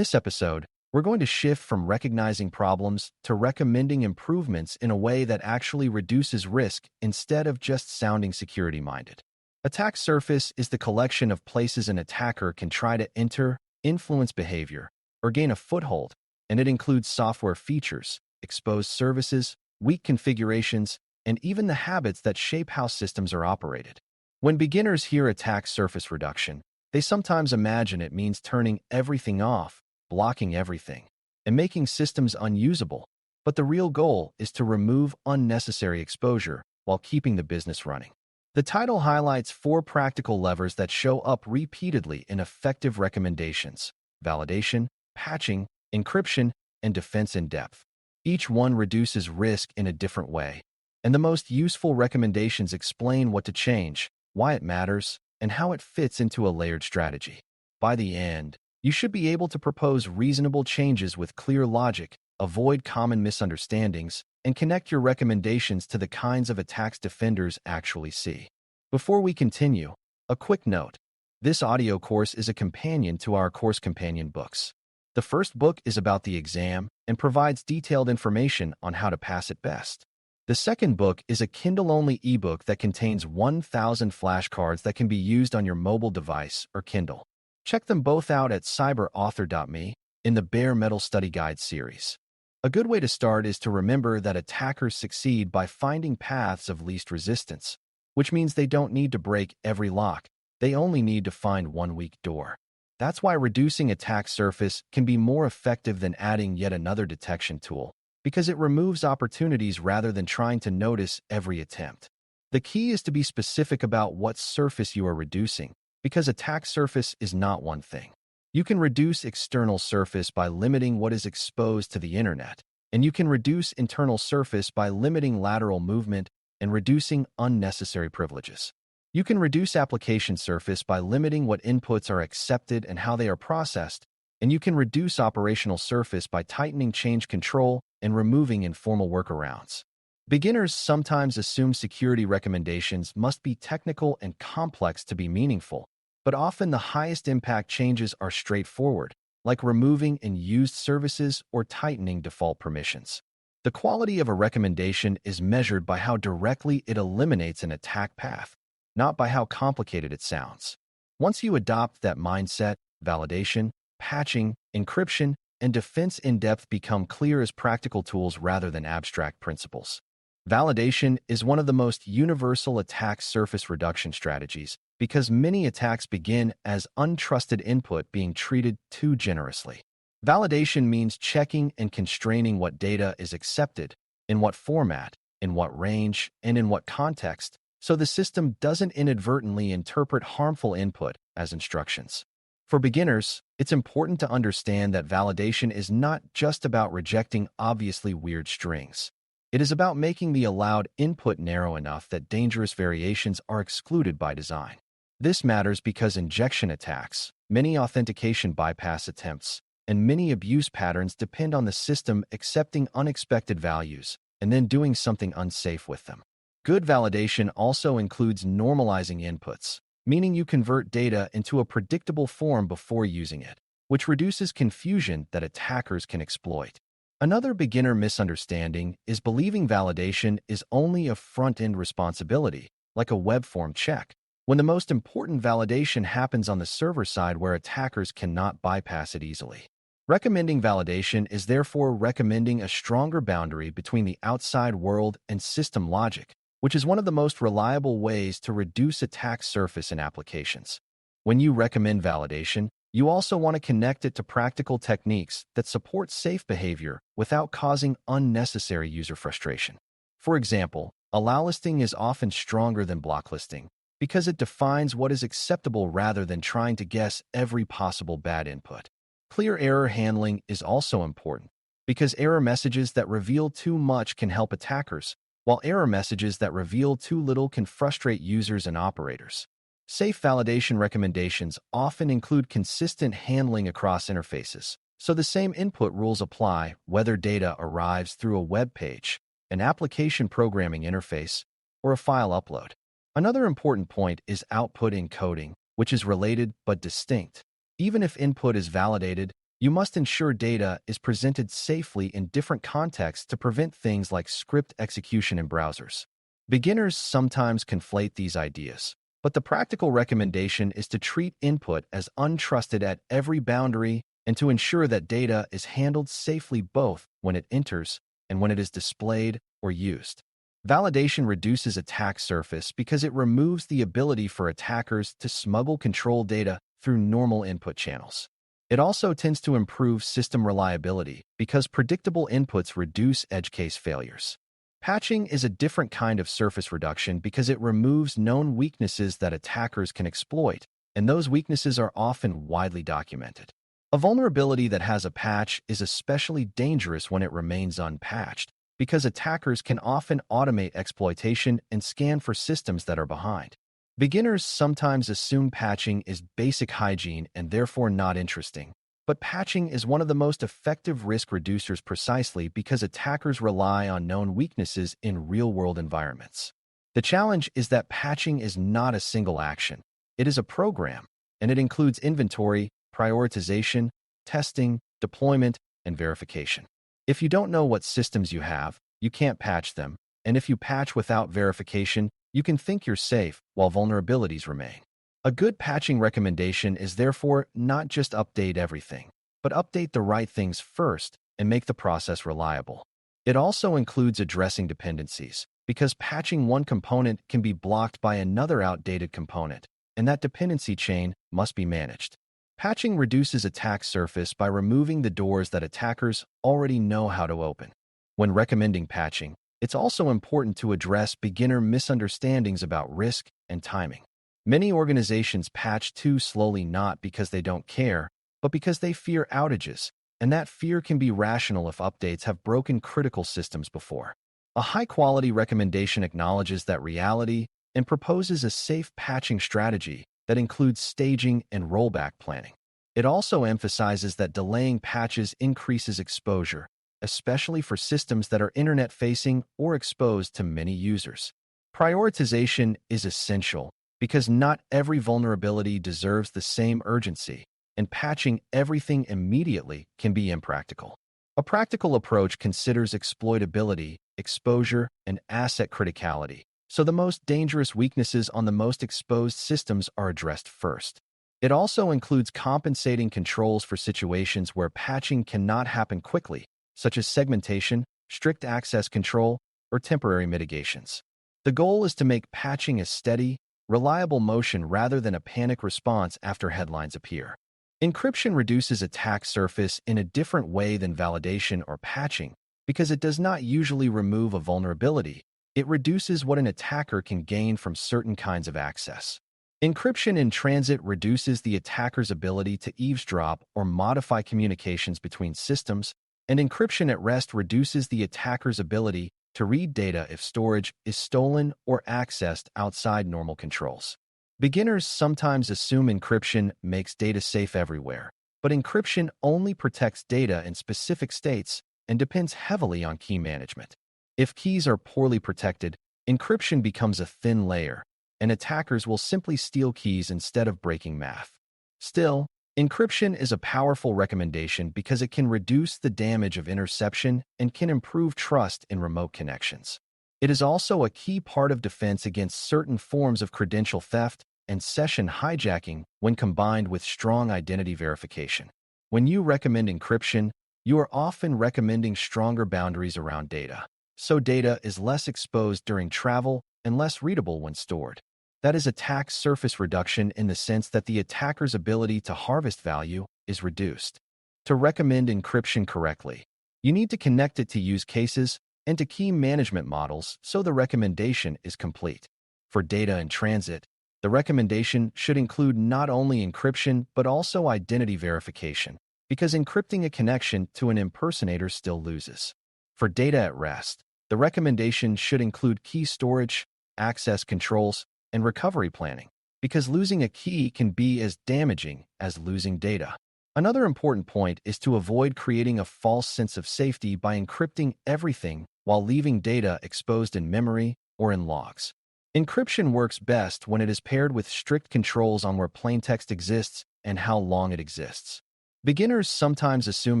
this episode, we're going to shift from recognizing problems to recommending improvements in a way that actually reduces risk instead of just sounding security-minded. Attack surface is the collection of places an attacker can try to enter, influence behavior, or gain a foothold, and it includes software features, exposed services, weak configurations, and even the habits that shape how systems are operated. When beginners hear attack surface reduction, they sometimes imagine it means turning everything off, blocking everything, and making systems unusable. But the real goal is to remove unnecessary exposure while keeping the business running. The title highlights 4 practical levers that show up repeatedly in effective recommendations: validation, patching, encryption, and defense in depth. Each one reduces risk in a different way, and the most useful recommendations explain what to change, why it matters, and how it fits into a layered strategy. By the end, you should be able to propose reasonable changes with clear logic, avoid common misunderstandings, and connect your recommendations to the kinds of attacks defenders actually see. Before we continue, a quick note. This audio course is a companion to our course companion books. The first book is about the exam and provides detailed information on how to pass it best. The second book is a Kindle-only ebook that contains 1,000 flashcards that can be used on your mobile device or Kindle. Check them both out at cyber.author.me in the Bare Metal Study Guide series. A good way to start is to remember that attackers succeed by finding paths of least resistance, which means they don't need to break every lock. They only need to find one weak door. That's why reducing attack surface can be more effective than adding yet another detection tool, because it removes opportunities rather than trying to notice every attempt. The key is to be specific about what surface you are reducing, because attack surface is not one thing. You can reduce external surface by limiting what is exposed to the internet, and you can reduce internal surface by limiting lateral movement and reducing unnecessary privileges. You can reduce application surface by limiting what inputs are accepted and how they are processed, and you can reduce operational surface by tightening change control and removing informal workarounds. Beginners sometimes assume security recommendations must be technical and complex to be meaningful, but often the highest impact changes are straightforward, like removing unused services or tightening default permissions. The quality of a recommendation is measured by how directly it eliminates an attack path, not by how complicated it sounds. Once you adopt that mindset, validation, patching, encryption, and defense in depth become clear as practical tools rather than abstract principles. Validation is one of the most universal attack surface reduction strategies because many attacks begin as untrusted input being treated too generously. Validation means checking and constraining what data is accepted, in what format, in what range, and in what context, so the system doesn't inadvertently interpret harmful input as instructions. For beginners, it's important to understand that validation is not just about rejecting obviously weird strings. It is about making the allowed input narrow enough that dangerous variations are excluded by design. This matters because injection attacks, many authentication bypass attempts, and many abuse patterns depend on the system accepting unexpected values and then doing something unsafe with them. Good validation also includes normalizing inputs, meaning you convert data into a predictable form before using it, which reduces confusion that attackers can exploit. Another beginner misunderstanding is believing validation is only a front-end responsibility, like a web form check, when the most important validation happens on the server side where attackers cannot bypass it easily. Recommending validation is therefore recommending a stronger boundary between the outside world and system logic, which is one of the most reliable ways to reduce attack surface in applications. When you recommend validation, you also want to connect it to practical techniques that support safe behavior without causing unnecessary user frustration. For example, allow listing is often stronger than block listing because it defines what is acceptable rather than trying to guess every possible bad input. Clear error handling is also important because error messages that reveal too much can help attackers, while error messages that reveal too little can frustrate users and operators. Safe validation recommendations often include consistent handling across interfaces, so the same input rules apply whether data arrives through a web page, an application programming interface, or a file upload. Another important point is output encoding, which is related but distinct. Even if input is validated, You must ensure data is presented safely in different contexts to prevent things like script execution in browsers. Beginners sometimes conflate these ideas, but the practical recommendation is to treat input as untrusted at every boundary and to ensure that data is handled safely both when it enters and when it is displayed or used. Validation reduces attack surface because it removes the ability for attackers to smuggle control data through normal input channels. It also tends to improve system reliability because predictable inputs reduce edge case failures. Patching is a different kind of surface reduction because it removes known weaknesses that attackers can exploit, and those weaknesses are often widely documented. A vulnerability that has a patch is especially dangerous when it remains unpatched, because attackers can often automate exploitation and scan for systems that are behind. Beginners sometimes assume patching is basic hygiene and therefore not interesting, but patching is one of the most effective risk reducers precisely because attackers rely on known weaknesses in real-world environments. The challenge is that patching is not a single action. It is a program, and it includes inventory, prioritization, testing, deployment, and verification. If you don't know what systems you have, you can't patch them, and if you patch without verification, you can think you're safe while vulnerabilities remain. A good patching recommendation is therefore not just update everything, but update the right things first and make the process reliable. It also includes addressing dependencies, because patching one component can be blocked by another outdated component, and that dependency chain must be managed. Patching reduces attack surface by removing the doors that attackers already know how to open. When recommending patching, it's also important to address beginner misunderstandings about risk and timing. Many organizations patch too slowly not because they don't care, but because they fear outages, and that fear can be rational if updates have broken critical systems before. A high-quality recommendation acknowledges that reality and proposes a safe patching strategy that includes staging and rollback planning. It also emphasizes that delaying patches increases exposure, especially for systems that are internet-facing or exposed to many users. Prioritization is essential because not every vulnerability deserves the same urgency, and patching everything immediately can be impractical. A practical approach considers exploitability, exposure, and asset criticality, so the most dangerous weaknesses on the most exposed systems are addressed first. It also includes compensating controls for situations where patching cannot happen quickly, such as segmentation, strict access control, or temporary mitigations. The goal is to make patching a steady, reliable motion rather than a panic response after headlines appear. Encryption reduces attack surface in a different way than validation or patching because it does not usually remove a vulnerability. It reduces what an attacker can gain from certain kinds of access. Encryption in transit reduces the attacker's ability to eavesdrop or modify communications between systems, and encryption at rest reduces the attacker's ability to read data if storage is stolen or accessed outside normal controls. Beginners sometimes assume encryption makes data safe everywhere, but encryption only protects data in specific states and depends heavily on key management. If keys are poorly protected, encryption becomes a thin layer, and attackers will simply steal keys instead of breaking math. Still, encryption is a powerful recommendation because it can reduce the damage of interception and can improve trust in remote connections. It is also a key part of defense against certain forms of credential theft and session hijacking when combined with strong identity verification. When you recommend encryption, you are often recommending stronger boundaries around data, so data is less exposed during travel and less readable when stored. That is attack surface reduction in the sense that the attacker's ability to harvest value is reduced. To recommend encryption correctly, you need to connect it to use cases and to key management models so the recommendation is complete. For data in transit, the recommendation should include not only encryption but also identity verification, because encrypting a connection to an impersonator still loses. For data at rest, the recommendation should include key storage, access controls, and recovery planning, because losing a key can be as damaging as losing data. Another important point is to avoid creating a false sense of safety by encrypting everything while leaving data exposed in memory or in logs. Encryption works best when it is paired with strict controls on where plaintext exists and how long it exists. Beginners sometimes assume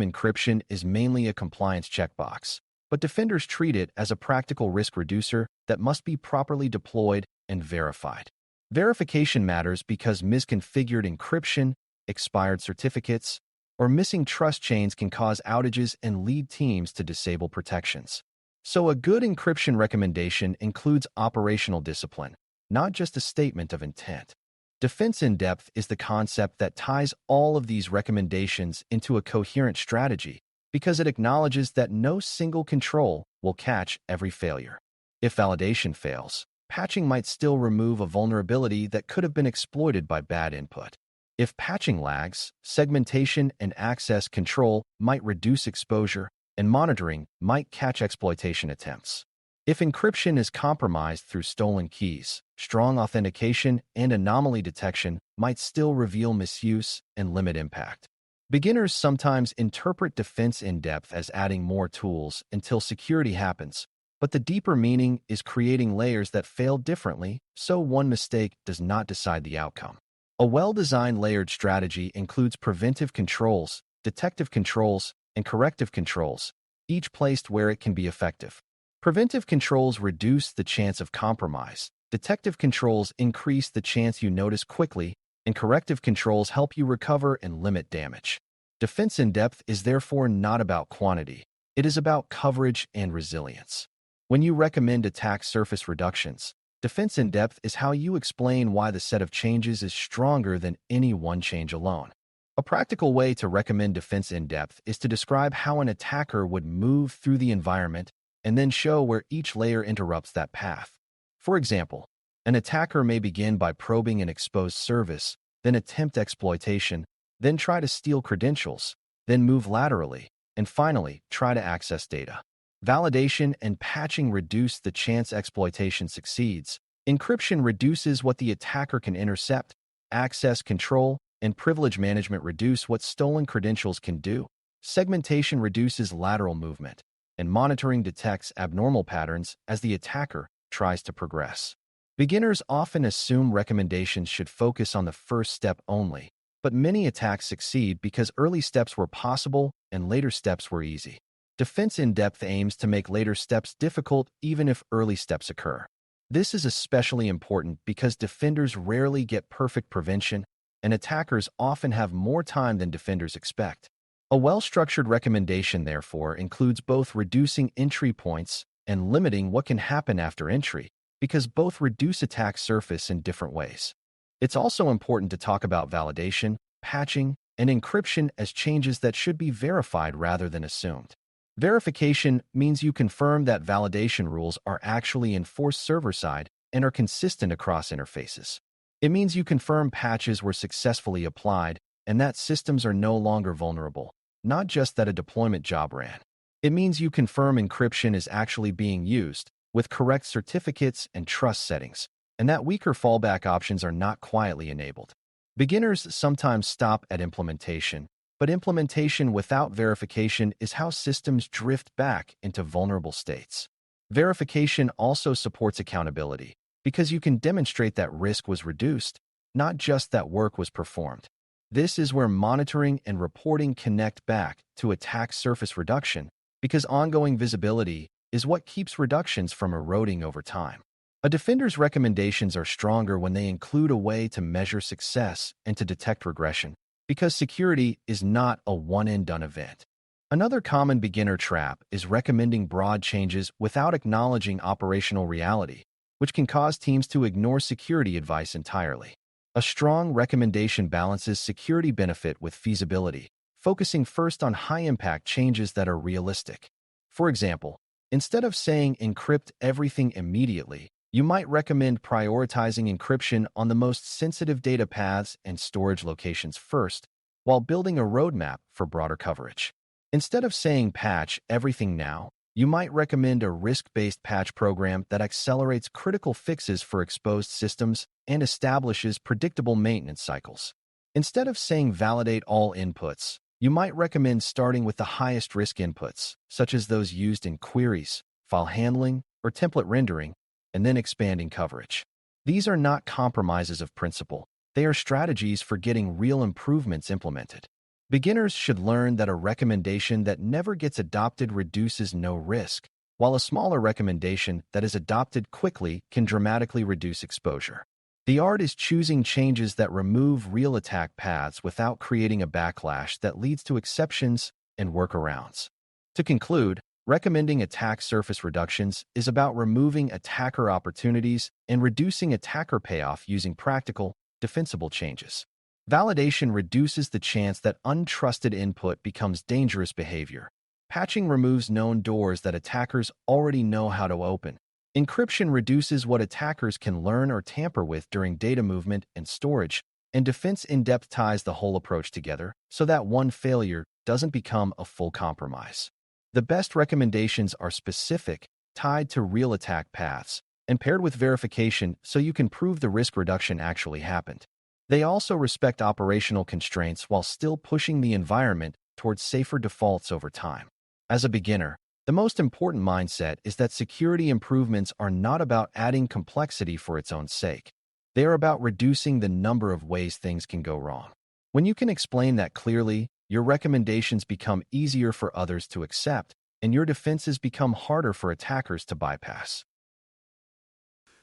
encryption is mainly a compliance checkbox, but defenders treat it as a practical risk reducer that must be properly deployed and verified. Verification matters because misconfigured encryption, expired certificates, or missing trust chains can cause outages and lead teams to disable protections. So a good encryption recommendation includes operational discipline, not just a statement of intent. Defense in depth is the concept that ties all of these recommendations into a coherent strategy because it acknowledges that no single control will catch every failure. If validation fails, patching might still remove a vulnerability that could have been exploited by bad input. If patching lags, segmentation and access control might reduce exposure, and monitoring might catch exploitation attempts. If encryption is compromised through stolen keys, strong authentication and anomaly detection might still reveal misuse and limit impact. Beginners sometimes interpret defense in depth as adding more tools until security happens, but the deeper meaning is creating layers that fail differently, so one mistake does not decide the outcome. A well-designed layered strategy includes preventive controls, detective controls, and corrective controls, each placed where it can be effective. Preventive controls reduce the chance of compromise, detective controls increase the chance you notice quickly, and corrective controls help you recover and limit damage. Defense in depth is therefore not about quantity. It is about coverage and resilience. When you recommend attack surface reductions, defense in depth is how you explain why the set of changes is stronger than any one change alone. A practical way to recommend defense in depth is to describe how an attacker would move through the environment and then show where each layer interrupts that path. For example, an attacker may begin by probing an exposed service, then attempt exploitation, then try to steal credentials, then move laterally, and finally try to access data. Validation and patching reduce the chance exploitation succeeds. Encryption reduces what the attacker can intercept. Access control and privilege management reduce what stolen credentials can do. Segmentation reduces lateral movement, and monitoring detects abnormal patterns as the attacker tries to progress. Beginners often assume recommendations should focus on the first step only, but many attacks succeed because early steps were possible and later steps were easy. Defense in depth aims to make later steps difficult even if early steps occur. This is especially important because defenders rarely get perfect prevention, and attackers often have more time than defenders expect. A well-structured recommendation, therefore, includes both reducing entry points and limiting what can happen after entry, because both reduce attack surface in different ways. It's also important to talk about validation, patching, and encryption as changes that should be verified rather than assumed. Verification means you confirm that validation rules are actually enforced server-side and are consistent across interfaces. It means you confirm patches were successfully applied and that systems are no longer vulnerable, not just that a deployment job ran. It means you confirm encryption is actually being used, with correct certificates and trust settings, and that weaker fallback options are not quietly enabled. Beginners sometimes stop at implementation, but implementation without verification is how systems drift back into vulnerable states. Verification also supports accountability, because you can demonstrate that risk was reduced, not just that work was performed. This is where monitoring and reporting connect back to attack surface reduction, because ongoing visibility is what keeps reductions from eroding over time. A defender's recommendations are stronger when they include a way to measure success and to detect regression, because security is not a one-and-done event. Another common beginner trap is recommending broad changes without acknowledging operational reality, which can cause teams to ignore security advice entirely. A strong recommendation balances security benefit with feasibility, focusing first on high-impact changes that are realistic. For example, instead of saying encrypt everything immediately, you might recommend prioritizing encryption on the most sensitive data paths and storage locations first, while building a roadmap for broader coverage. Instead of saying patch everything now, you might recommend a risk-based patch program that accelerates critical fixes for exposed systems and establishes predictable maintenance cycles. Instead of saying validate all inputs, you might recommend starting with the highest risk inputs, such as those used in queries, file handling, or template rendering, and then expanding coverage. These are not compromises of principle. They are strategies for getting real improvements implemented. Beginners should learn that a recommendation that never gets adopted reduces no risk, while a smaller recommendation that is adopted quickly can dramatically reduce exposure. The art is choosing changes that remove real attack paths without creating a backlash that leads to exceptions and workarounds. To conclude, recommending attack surface reductions is about removing attacker opportunities and reducing attacker payoff using practical, defensible changes. Validation reduces the chance that untrusted input becomes dangerous behavior. Patching removes known doors that attackers already know how to open. Encryption reduces what attackers can learn or tamper with during data movement and storage, and defense in-depth ties the whole approach together so that one failure doesn't become a full compromise. The best recommendations are specific, tied to real attack paths, and paired with verification so you can prove the risk reduction actually happened. They also respect operational constraints while still pushing the environment towards safer defaults over time. As a beginner, the most important mindset is that security improvements are not about adding complexity for its own sake. They are about reducing the number of ways things can go wrong. When you can explain that clearly, your recommendations become easier for others to accept, and your defenses become harder for attackers to bypass.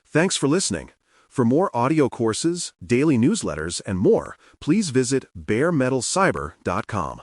Thanks for listening. For more audio courses, daily newsletters, and more, please visit baremetalcyber.com.